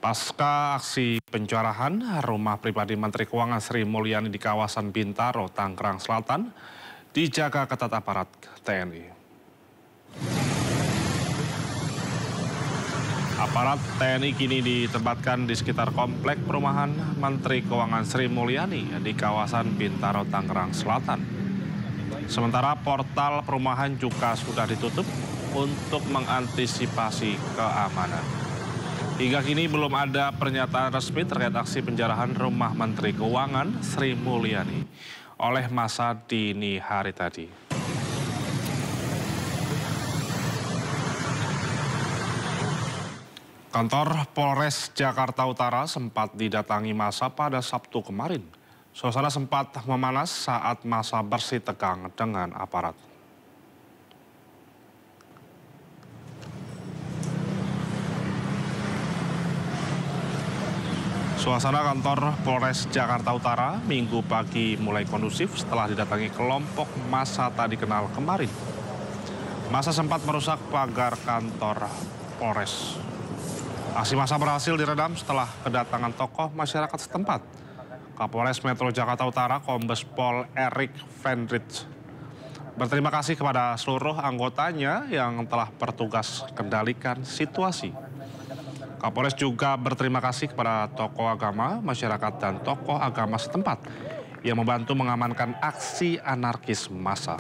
Pasca aksi penjarahan rumah pribadi Menteri Keuangan Sri Mulyani di kawasan Bintaro, Tangerang Selatan, dijaga ketat aparat TNI. Aparat TNI kini ditempatkan di sekitar komplek perumahan Menteri Keuangan Sri Mulyani di kawasan Bintaro, Tangerang Selatan. Sementara portal perumahan juga sudah ditutup untuk mengantisipasi keamanan. Hingga kini belum ada pernyataan resmi terkait aksi penjarahan rumah Menteri Keuangan Sri Mulyani oleh massa dini hari tadi. Kantor Polres Jakarta Utara sempat didatangi massa pada Sabtu kemarin. Suasana sempat memanas saat massa bersih tegang dengan aparat. Suasana kantor Polres Jakarta Utara Minggu pagi mulai kondusif setelah didatangi kelompok massa tak dikenal kemarin. Massa sempat merusak pagar kantor Polres. Aksi massa berhasil diredam setelah kedatangan tokoh masyarakat setempat. Kapolres Metro Jakarta Utara Kombes Pol Erik Vendrich berterima kasih kepada seluruh anggotanya yang telah bertugas kendalikan situasi. Kapolres juga berterima kasih kepada tokoh agama, masyarakat, dan tokoh agama setempat yang membantu mengamankan aksi anarkis massa.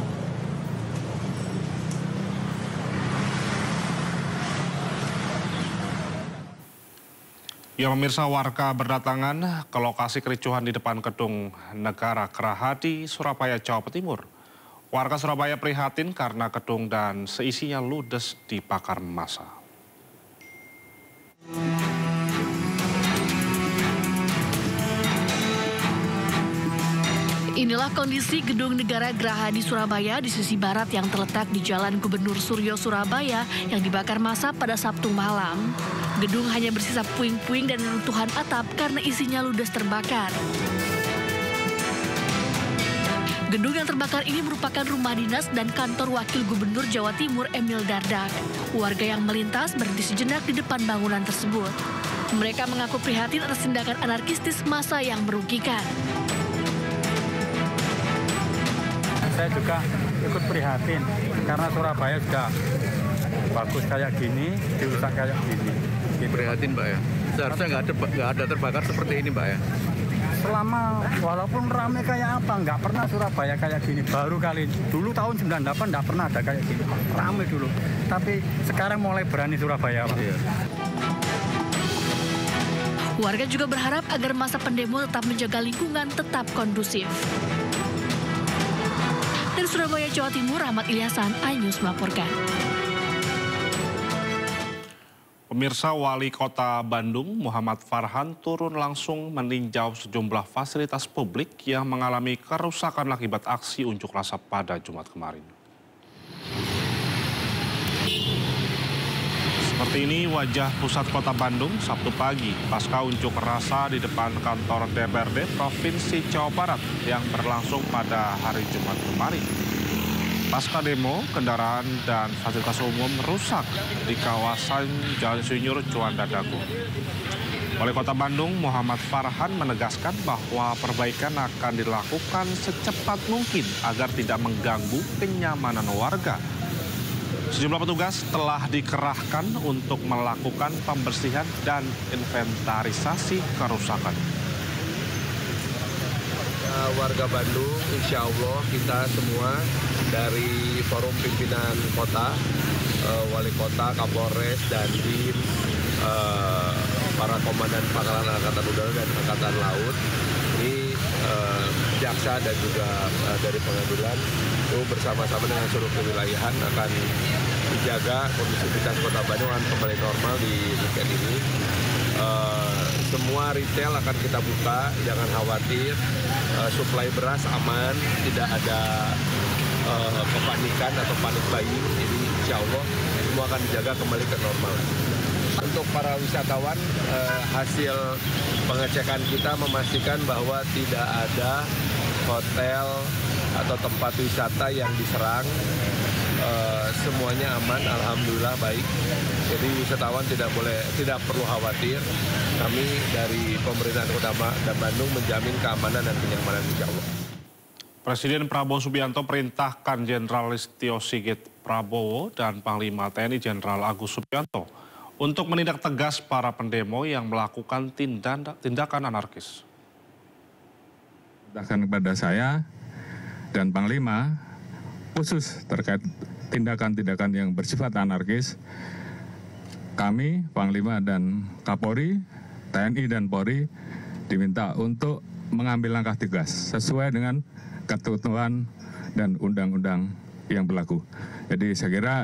Ya, pemirsa, warga berdatangan ke lokasi kericuhan di depan Gedung Negara Gerahadi, Surabaya, Jawa Timur. Warga Surabaya prihatin karena gedung dan seisinya ludes dibakar massa. Inilah kondisi Gedung Negara Gerahadi Surabaya di sisi barat yang terletak di Jalan Gubernur Suryo Surabaya yang dibakar massa pada Sabtu malam. Gedung hanya bersisa puing-puing dan reruntuhan atap karena isinya ludes terbakar. Gedung yang terbakar ini merupakan rumah dinas dan kantor Wakil Gubernur Jawa Timur Emil Dardak. Warga yang melintas berhenti sejenak di depan bangunan tersebut. Mereka mengaku prihatin atas tindakan anarkistis massa yang merugikan. Saya juga ikut prihatin karena Surabaya sudah bagus kayak gini, dirusak kayak gini. Prihatin, Mbak ya. Seharusnya nggak ada terbakar seperti ini, Mbak ya. Selama walaupun ramai kayak apa, nggak pernah Surabaya kayak gini. Baru kali dulu tahun 98 nggak pernah ada kayak gini. Ramai dulu, tapi sekarang mulai berani Surabaya, Pak. Iya. Warga juga berharap agar masa pendemo tetap menjaga lingkungan tetap kondusif. Dari Surabaya, Jawa Timur, Rahmat Ilyasan, iNews melaporkan. Pemirsa, Wali Kota Bandung Muhammad Farhan turun langsung meninjau sejumlah fasilitas publik yang mengalami kerusakan akibat aksi unjuk rasa pada Jumat kemarin. Seperti ini wajah pusat kota Bandung Sabtu pagi pasca unjuk rasa di depan kantor DPRD Provinsi Jawa Barat yang berlangsung pada hari Jumat kemarin. Pasca demo, kendaraan dan fasilitas umum rusak di kawasan Jalan Insinyur Juanda Dago. Wali Kota Bandung Muhammad Farhan menegaskan bahwa perbaikan akan dilakukan secepat mungkin agar tidak mengganggu kenyamanan warga. Sejumlah petugas telah dikerahkan untuk melakukan pembersihan dan inventarisasi kerusakan. Warga Bandung, insya Allah kita semua dari forum pimpinan kota, wali kota, Kapolres, Dandim, para komandan Pangkalan Angkatan Udara dan Angkatan Laut, ini jaksa dan juga dari pengadilan itu bersama-sama dengan seluruh kewilayahan akan dijaga kondusivitas kota Bandung akan kembali normal di weekend ini. Semua retail akan kita buka, jangan khawatir. Suplai beras aman, tidak ada kepanikan atau panik buying. Jadi insya Allah semua akan dijaga kembali ke normal. Untuk para wisatawan, hasil pengecekan kita memastikan bahwa tidak ada hotel atau tempat wisata yang diserang. semuanya aman, alhamdulillah baik. Jadi wisatawan tidak perlu khawatir. Kami dari pemerintahan Kota Bandung menjamin keamanan dan kenyamanan insya Allah. Presiden Prabowo Subianto perintahkan Jenderal Listio Sigit Prabowo dan Panglima TNI Jenderal Agus Subianto untuk menindak tegas para pendemo yang melakukan tindakan anarkis. Perintahkan kepada saya dan Panglima khusus terkait tindakan-tindakan yang bersifat anarkis, kami, Panglima dan Kapolri, TNI dan Polri diminta untuk mengambil langkah tegas sesuai dengan ketentuan dan undang-undang yang berlaku. Jadi saya kira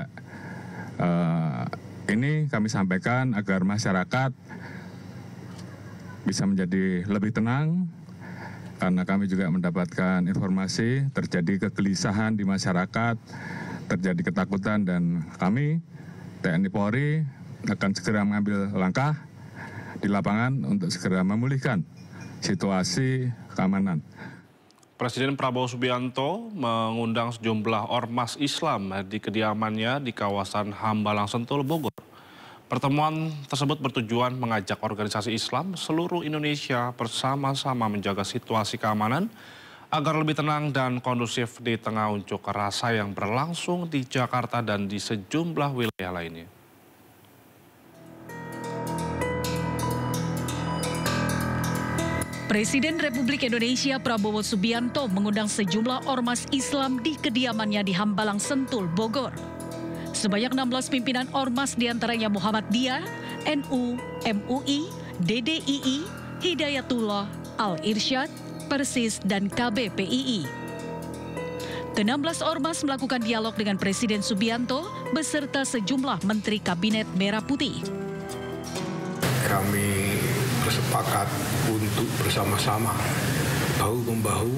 ini kami sampaikan agar masyarakat bisa menjadi lebih tenang, karena kami juga mendapatkan informasi terjadi kegelisahan di masyarakat, terjadi ketakutan, dan kami TNI Polri akan segera mengambil langkah di lapangan untuk segera memulihkan situasi keamanan. Presiden Prabowo Subianto mengundang sejumlah ormas Islam di kediamannya di kawasan Hambalang Sentul, Bogor. Pertemuan tersebut bertujuan mengajak organisasi Islam seluruh Indonesia bersama-sama menjaga situasi keamanan agar lebih tenang dan kondusif di tengah unjuk rasa yang berlangsung di Jakarta dan di sejumlah wilayah lainnya. Presiden Republik Indonesia Prabowo Subianto mengundang sejumlah ormas Islam di kediamannya di Hambalang Sentul, Bogor. Sebanyak 16 pimpinan ormas diantaranya Muhammadiyah, NU, MUI, DDII, Hidayatullah, Al-Irsyad, Persis, dan KBPII. Ke-16 ormas melakukan dialog dengan Presiden Subianto beserta sejumlah Menteri Kabinet Merah Putih. Kami bersepakat untuk bersama-sama bahu-membahu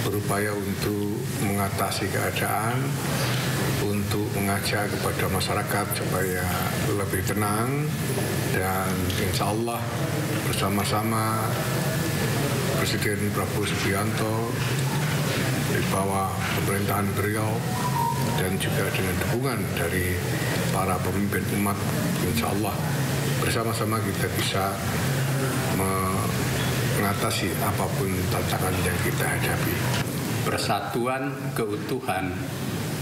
berupaya untuk mengatasi keadaan, untuk mengajak kepada masyarakat supaya lebih tenang, dan insya Allah bersama-sama Presiden Prabowo Subianto di bawah pemerintahan beliau dan juga dengan dukungan dari para pemimpin umat, insya Allah bersama-sama kita bisa mengatasi apapun tantangan yang kita hadapi. Persatuan, keutuhan,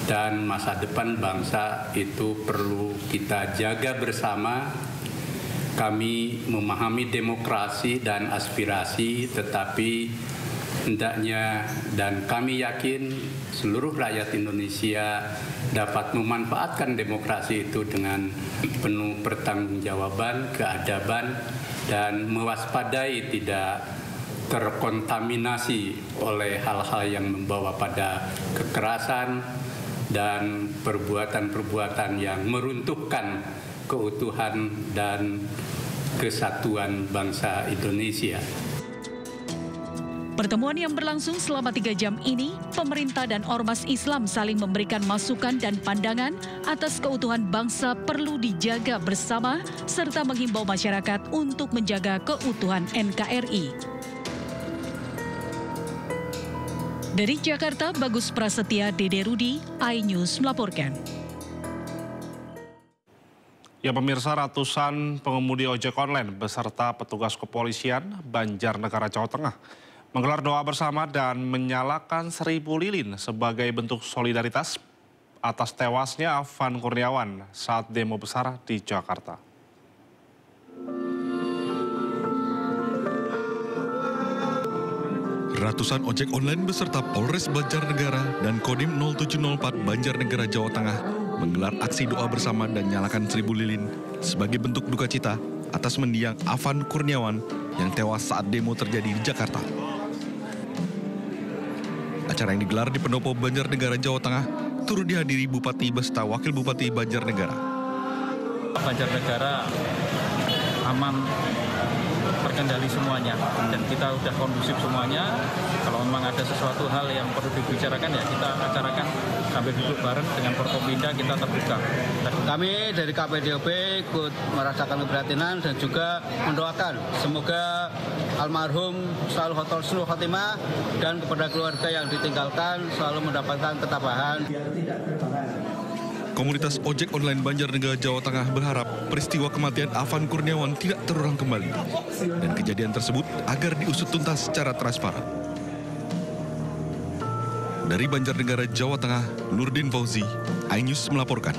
dan masa depan bangsa itu perlu kita jaga bersama. Kami memahami demokrasi dan aspirasi, tetapi hendaknya dan kami yakin seluruh rakyat Indonesia dapat memanfaatkan demokrasi itu dengan penuh pertanggungjawaban, keadaban, dan mewaspadai tidak terkontaminasi oleh hal-hal yang membawa pada kekerasan dan perbuatan-perbuatan yang meruntuhkan keutuhan dan kesatuan bangsa Indonesia. Pertemuan yang berlangsung selama 3 jam ini, pemerintah dan ormas Islam saling memberikan masukan dan pandangan atas keutuhan bangsa perlu dijaga bersama, serta menghimbau masyarakat untuk menjaga keutuhan NKRI. Dari Jakarta, Bagus Prasetya, Dede Rudi, iNews melaporkan. Ya pemirsa, ratusan pengemudi ojek online beserta petugas kepolisian Banjarnegara, Jawa Tengah menggelar doa bersama dan menyalakan 1000 lilin sebagai bentuk solidaritas atas tewasnya Afan Kurniawan saat demo besar di Jakarta. Ratusan ojek online beserta Polres Banjarnegara dan Kodim 0704 Banjarnegara, Jawa Tengah menggelar aksi doa bersama dan nyalakan 1000 lilin sebagai bentuk duka cita atas mendiang Afan Kurniawan yang tewas saat demo terjadi di Jakarta. Acara yang digelar di Pendopo Banjarnegara, Jawa Tengah turut dihadiri Bupati beserta Wakil Bupati Banjarnegara. Banjarnegara aman, terkendali semuanya, dan kita udah kondusif semuanya. Kalau memang ada sesuatu hal yang perlu dibicarakan, ya kita acarakan sampai duduk bareng dengan Forkopimda, kita terbuka. Kami dari KPDOP ikut merasakan keprihatinan dan juga mendoakan semoga almarhum selalu husnul khotimah dan kepada keluarga yang ditinggalkan selalu mendapatkan ketabahan. Komunitas ojek online Banjarnegara, Jawa Tengah berharap peristiwa kematian Afan Kurniawan tidak terulang kembali dan kejadian tersebut agar diusut tuntas secara transparan. Dari Banjarnegara, Jawa Tengah, Nurdin Fauzi, iNews melaporkan.